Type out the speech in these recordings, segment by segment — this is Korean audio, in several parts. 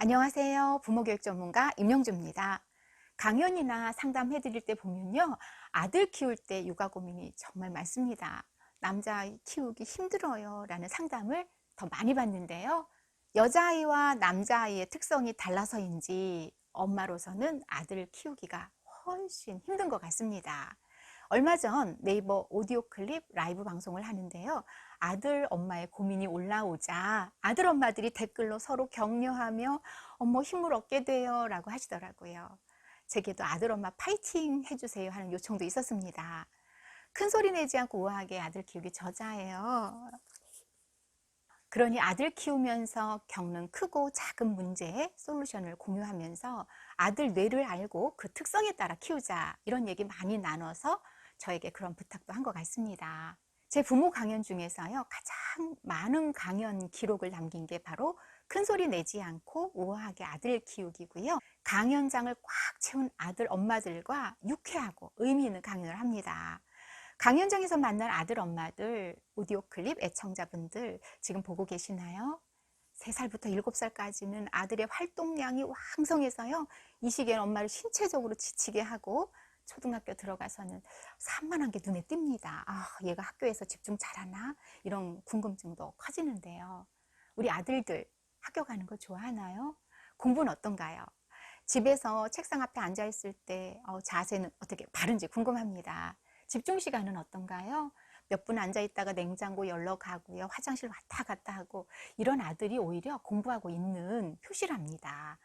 안녕하세요. 부모교육 전문가 임영주입니다. 강연이나 상담해드릴 때 보면요. 아들 키울 때 육아 고민이 정말 많습니다. 남자아이 키우기 힘들어요 라는 상담을 더 많이 받는데요. 여자아이와 남자아이의 특성이 달라서인지 엄마로서는 아들을 키우기가 훨씬 힘든 것 같습니다. 얼마 전 네이버 오디오 클립 라이브 방송을 하는데요. 아들 엄마의 고민이 올라오자 아들 엄마들이 댓글로 서로 격려하며 어머 힘을 얻게 돼요 라고 하시더라고요. 제게도 아들 엄마 파이팅 해주세요 하는 요청도 있었습니다. 큰 소리 내지 않고 우아하게 아들 키우기 저자예요. 그러니 아들 키우면서 겪는 크고 작은 문제의 솔루션을 공유하면서 아들 뇌를 알고 그 특성에 따라 키우자 이런 얘기 많이 나눠서 저에게 그런 부탁도 한 것 같습니다. 제 부모 강연 중에서요 가장 많은 강연 기록을 남긴 게 바로 큰 소리 내지 않고 우아하게 아들 키우기고요. 강연장을 꽉 채운 아들 엄마들과 유쾌하고 의미 있는 강연을 합니다. 강연장에서 만난 아들 엄마들, 오디오 클립 애청자분들 지금 보고 계시나요? 3살부터 7살까지는 아들의 활동량이 왕성해서요. 이 시기엔 엄마를 신체적으로 지치게 하고 초등학교 들어가서는 산만한 게 눈에 띕니다. 아, 얘가 학교에서 집중 잘하나? 이런 궁금증도 커지는데요. 우리 아들들 학교 가는 거 좋아하나요? 공부는 어떤가요? 집에서 책상 앞에 앉아 있을 때 자세는 어떻게 바른지 궁금합니다. 집중 시간은 어떤가요? 몇 분 앉아 있다가 냉장고 열러 가고요. 화장실 왔다 갔다 하고 이런 아들이 오히려 공부하고 있는 표시랍니다.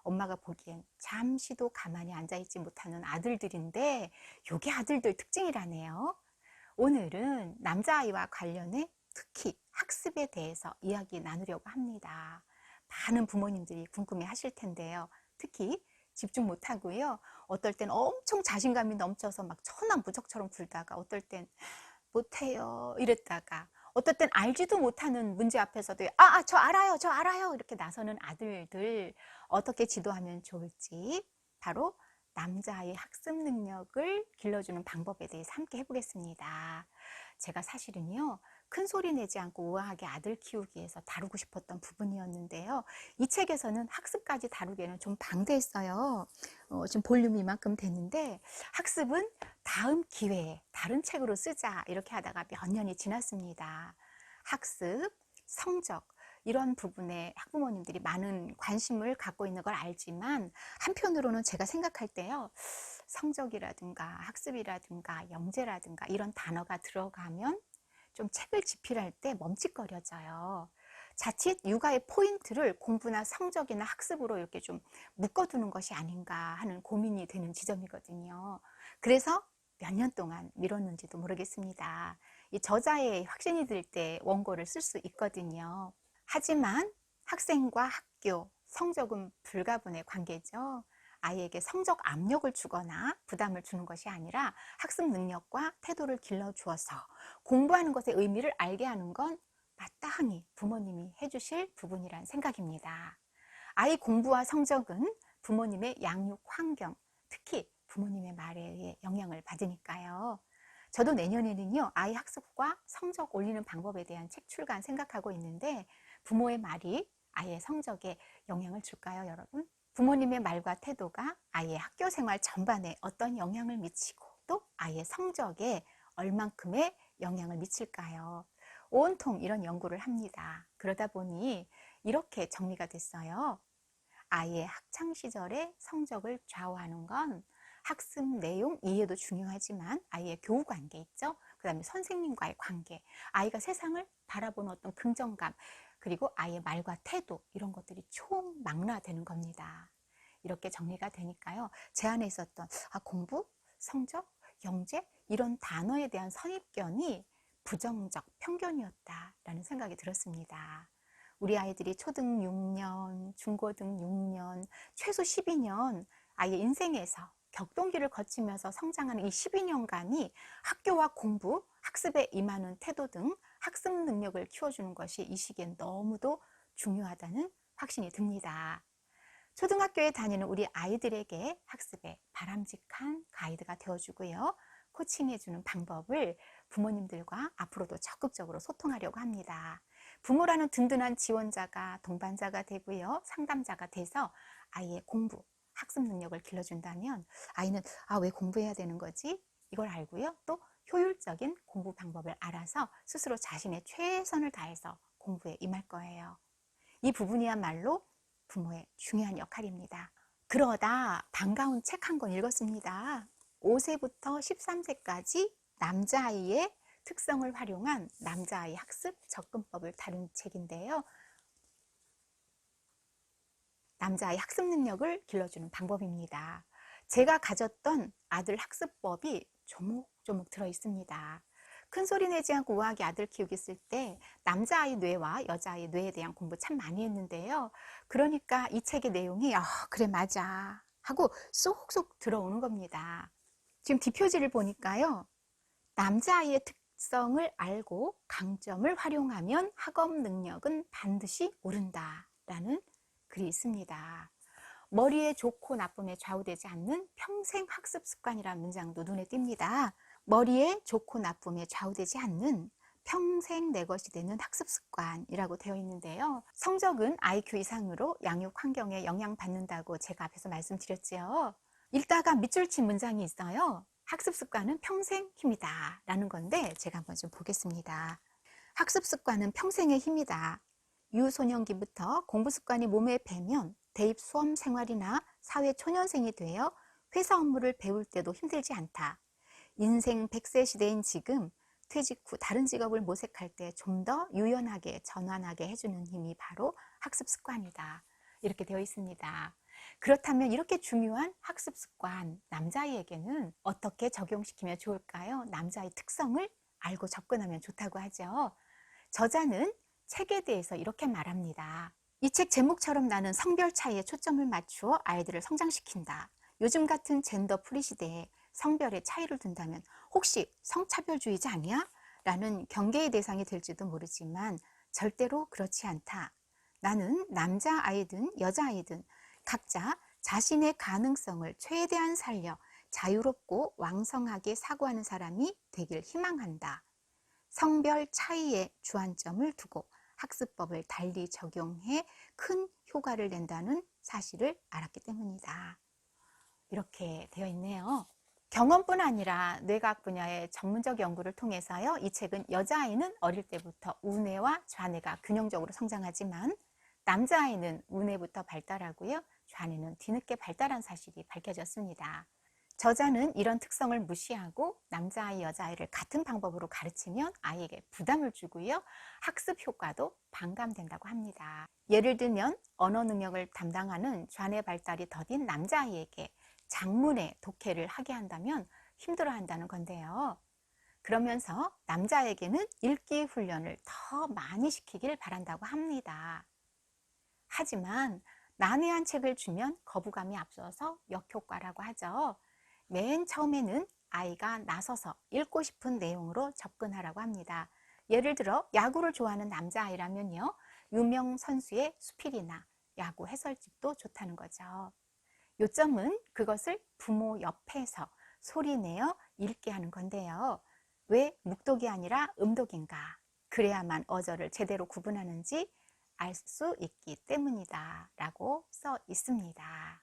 엄마가 보기엔 잠시도 가만히 앉아 있지 못하는 아들들인데 이게 아들들 특징이라네요. 오늘은 남자아이와 관련해 특히 학습에 대해서 이야기 나누려고 합니다. 많은 부모님들이 궁금해 하실 텐데요. 특히 집중 못하고요. 어떨 땐 엄청 자신감이 넘쳐서 막 천왕부적처럼 굴다가 어떨 땐 못해요 이랬다가 어떨 땐 알지도 못하는 문제 앞에서도 저 알아요 저 알아요 이렇게 나서는 아들들 어떻게 지도하면 좋을지 바로 남자아이 학습 능력을 길러주는 방법에 대해서 함께 해보겠습니다. 제가 사실은요 큰 소리 내지 않고 우아하게 아들 키우기에서 다루고 싶었던 부분이었는데요. 이 책에서는 학습까지 다루기에는 좀 방대했어요. 지금 볼륨이 이만큼 됐는데 학습은 다음 기회에 다른 책으로 쓰자 이렇게 하다가 몇 년이 지났습니다. 학습, 성적 이런 부분에 학부모님들이 많은 관심을 갖고 있는 걸 알지만 한편으로는 제가 생각할 때요. 성적이라든가 학습이라든가 영재라든가 이런 단어가 들어가면 좀 책을 집필할 때 멈칫거려져요. 자칫 육아의 포인트를 공부나 성적이나 학습으로 이렇게 좀 묶어두는 것이 아닌가 하는 고민이 되는 지점이거든요. 그래서 몇 년 동안 미뤘는지도 모르겠습니다. 이 저자의 확신이 들 때 원고를 쓸 수 있거든요. 하지만 학생과 학교, 성적은 불가분의 관계죠. 아이에게 성적 압력을 주거나 부담을 주는 것이 아니라 학습 능력과 태도를 길러주어서 공부하는 것의 의미를 알게 하는 건 마땅히 부모님이 해주실 부분이란 생각입니다. 아이 공부와 성적은 부모님의 양육 환경, 특히 부모님의 말에 영향을 받으니까요. 저도 내년에는요, 아이 학습과 성적 올리는 방법에 대한 책 출간 생각하고 있는데 부모의 말이 아이의 성적에 영향을 줄까요, 여러분? 부모님의 말과 태도가 아이의 학교 생활 전반에 어떤 영향을 미치고 또 아이의 성적에 얼만큼의 영향을 미칠까요? 온통 이런 연구를 합니다. 그러다 보니 이렇게 정리가 됐어요. 아이의 학창 시절의 성적을 좌우하는 건 학습 내용 이해도 중요하지만 아이의 교우 관계 있죠. 그 다음에 선생님과의 관계, 아이가 세상을 바라보는 어떤 긍정감, 그리고 아이의 말과 태도 이런 것들이 총망라되는 겁니다. 이렇게 정리가 되니까요. 제 안에 있었던 공부, 성적, 영재 이런 단어에 대한 선입견이 부정적 편견이었다라는 생각이 들었습니다. 우리 아이들이 초등 6년, 중고등 6년, 최소 12년 아이의 인생에서 격동기를 거치면서 성장하는 이 12년간이 학교와 공부, 학습에 임하는 태도 등 학습 능력을 키워주는 것이 이 시기엔 너무도 중요하다는 확신이 듭니다. 초등학교에 다니는 우리 아이들에게 학습에 바람직한 가이드가 되어주고요. 코칭해주는 방법을 부모님들과 앞으로도 적극적으로 소통하려고 합니다. 부모라는 든든한 지원자가 동반자가 되고요. 상담자가 돼서 아이의 공부, 학습 능력을 길러준다면 아이는 왜 공부해야 되는 거지? 이걸 알고요. 또 효율적인 공부 방법을 알아서 스스로 자신의 최선을 다해서 공부에 임할 거예요. 이 부분이야말로 부모의 중요한 역할입니다. 그러다 반가운 책 한 권 읽었습니다. 5세부터 13세까지 남자아이의 특성을 활용한 남자아이 학습 접근법을 다룬 책인데요. 남자아이 학습 능력을 길러주는 방법입니다. 제가 가졌던 아들 학습법이 조목조목 들어 있습니다. 큰 소리 내지 않고 우아하게 아들 키우기 쓸 때 남자아이 뇌와 여자아이 뇌에 대한 공부 참 많이 했는데요. 그러니까 이 책의 내용이 그래 맞아 하고 쏙쏙 들어오는 겁니다. 지금 뒷표지를 보니까요. 남자아이의 특성을 알고 강점을 활용하면 학업 능력은 반드시 오른다 라는 글이 있습니다. 머리에 좋고 나쁨에 좌우되지 않는 평생 학습 습관이라는 문장도 눈에 띕니다. 머리에 좋고 나쁨에 좌우되지 않는 평생 내 것이 되는 학습 습관이라고 되어 있는데요. 성적은 IQ 이상으로 양육 환경에 영향받는다고 제가 앞에서 말씀드렸죠. 읽다가 밑줄 친 문장이 있어요. 학습 습관은 평생 힘이다 라는 건데 제가 한번 좀 보겠습니다. 학습 습관은 평생의 힘이다. 유소년기부터 공부 습관이 몸에 배면 대입 수험 생활이나 사회 초년생이 되어 회사 업무를 배울 때도 힘들지 않다. 인생 100세 시대인 지금 퇴직 후 다른 직업을 모색할 때 좀 더 유연하게 전환하게 해주는 힘이 바로 학습 습관이다. 이렇게 되어 있습니다. 그렇다면 이렇게 중요한 학습 습관, 남자아이에게는 어떻게 적용시키면 좋을까요? 남자아이 특성을 알고 접근하면 좋다고 하죠. 저자는 책에 대해서 이렇게 말합니다. 이 책 제목처럼 나는 성별 차이에 초점을 맞추어 아이들을 성장시킨다. 요즘 같은 젠더 프리 시대에 성별의 차이를 둔다면 혹시 성차별주의자 아니야? 라는 경계의 대상이 될지도 모르지만 절대로 그렇지 않다. 나는 남자아이든 여자아이든 각자 자신의 가능성을 최대한 살려 자유롭고 왕성하게 사고하는 사람이 되길 희망한다. 성별 차이에 주안점을 두고 학습법을 달리 적용해 큰 효과를 낸다는 사실을 알았기 때문이다. 이렇게 되어 있네요. 경험뿐 아니라 뇌과학 분야의 전문적 연구를 통해서요. 이 책은 여자아이는 어릴 때부터 우뇌와 좌뇌가 균형적으로 성장하지만 남자아이는 우뇌부터 발달하고요. 좌뇌는 뒤늦게 발달한 사실이 밝혀졌습니다. 저자는 이런 특성을 무시하고 남자아이, 여자아이를 같은 방법으로 가르치면 아이에게 부담을 주고요. 학습 효과도 반감된다고 합니다. 예를 들면 언어 능력을 담당하는 좌뇌 발달이 더딘 남자아이에게 작문의 독해를 하게 한다면 힘들어한다는 건데요. 그러면서 남자에게는 읽기 훈련을 더 많이 시키길 바란다고 합니다. 하지만 난해한 책을 주면 거부감이 앞서서 역효과라고 하죠. 맨 처음에는 아이가 나서서 읽고 싶은 내용으로 접근하라고 합니다. 예를 들어 야구를 좋아하는 남자아이라면요. 유명 선수의 수필이나 야구 해설집도 좋다는 거죠. 요점은 그것을 부모 옆에서 소리내어 읽게 하는 건데요. 왜 묵독이 아니라 음독인가? 그래야만 어절을 제대로 구분하는지 알 수 있기 때문이다 라고 써 있습니다.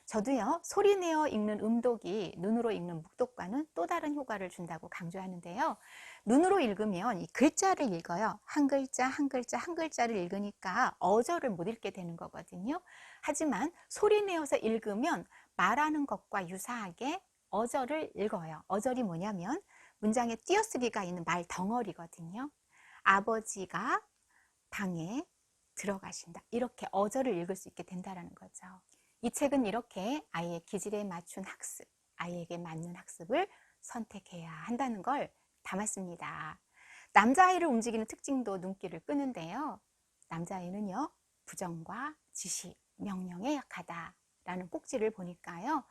저도요, 소리내어 읽는 음독이 눈으로 읽는 묵독과는 또 다른 효과를 준다고 강조하는데요. 눈으로 읽으면 이 글자를 읽어요. 한 글자 한 글자 한 글자를 읽으니까 어절을 못 읽게 되는 거거든요. 하지만 소리내어서 읽으면 말하는 것과 유사하게 어절을 읽어요. 어절이 뭐냐면 문장에 띄어쓰기가 있는 말 덩어리거든요. 아버지가 방에 들어가신다. 이렇게 어절을 읽을 수 있게 된다는 거죠. 이 책은 이렇게 아이의 기질에 맞춘 학습, 아이에게 맞는 학습을 선택해야 한다는 걸 담았습니다. 남자아이를 움직이는 특징도 눈길을 끄는데요. 남자아이는요, 부정과 지시, 명령에 약하다라는 꼭지를 보니까요.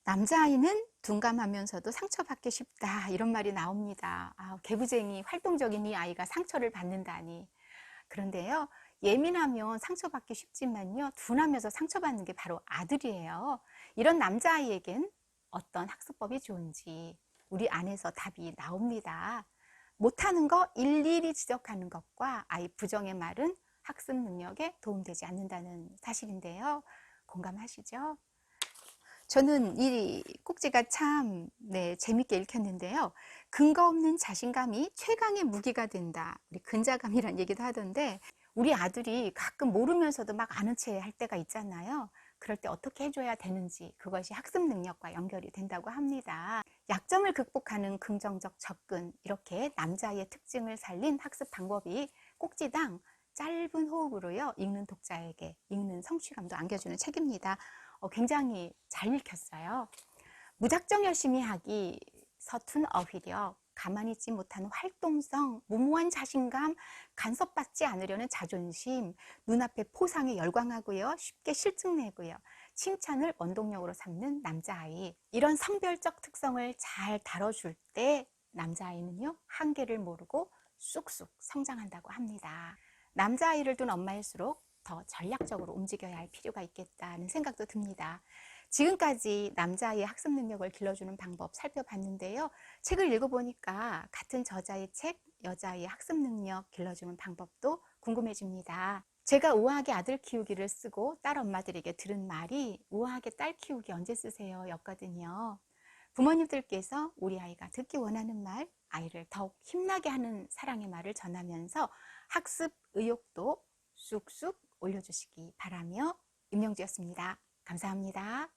남자아이는 둔감하면서도 상처받기 쉽다 이런 말이 나옵니다. 개구쟁이, 활동적인 이 아이가 상처를 받는다니. 그런데요, 예민하면 상처받기 쉽지만요, 둔하면서 상처받는 게 바로 아들이에요. 이런 남자아이에겐 어떤 학습법이 좋은지 우리 안에서 답이 나옵니다. 못하는 거 일일이 지적하는 것과 아이 부정의 말은 학습 능력에 도움되지 않는다는 사실인데요. 공감하시죠? 저는 이 꼭지가 참 재밌게 읽혔는데요. 근거 없는 자신감이 최강의 무기가 된다. 우리 근자감이란 얘기도 하던데 우리 아들이 가끔 모르면서도 막 아는 체 할 때가 있잖아요. 그럴 때 어떻게 해줘야 되는지 그것이 학습 능력과 연결이 된다고 합니다. 약점을 극복하는 긍정적 접근, 이렇게 남자의 특징을 살린 학습 방법이 꼭지당 짧은 호흡으로요, 읽는 독자에게 읽는 성취감도 안겨주는 책입니다. 굉장히 잘 읽혔어요. 무작정 열심히 하기, 서툰 어휘력, 가만히 있지 못하는 활동성, 무모한 자신감, 간섭받지 않으려는 자존심, 눈앞의 포상에 열광하고요, 쉽게 실증내고요, 칭찬을 원동력으로 삼는 남자아이. 이런 성별적 특성을 잘 다뤄줄 때 남자아이는요, 한계를 모르고 쑥쑥 성장한다고 합니다. 남자아이를 둔 엄마일수록 더 전략적으로 움직여야 할 필요가 있겠다는 생각도 듭니다. 지금까지 남자아이의 학습 능력을 길러주는 방법 살펴봤는데요. 책을 읽어보니까 같은 저자의 책, 여자아이의 학습 능력 길러주는 방법도 궁금해집니다. 제가 우아하게 아들 키우기를 쓰고 딸 엄마들에게 들은 말이 우아하게 딸 키우기 언제 쓰세요? 였거든요. 부모님들께서 우리 아이가 듣기 원하는 말, 아이를 더욱 힘나게 하는 사랑의 말을 전하면서 학습 의욕도 쑥쑥 올려주시기 바라며 임영주였습니다. 감사합니다.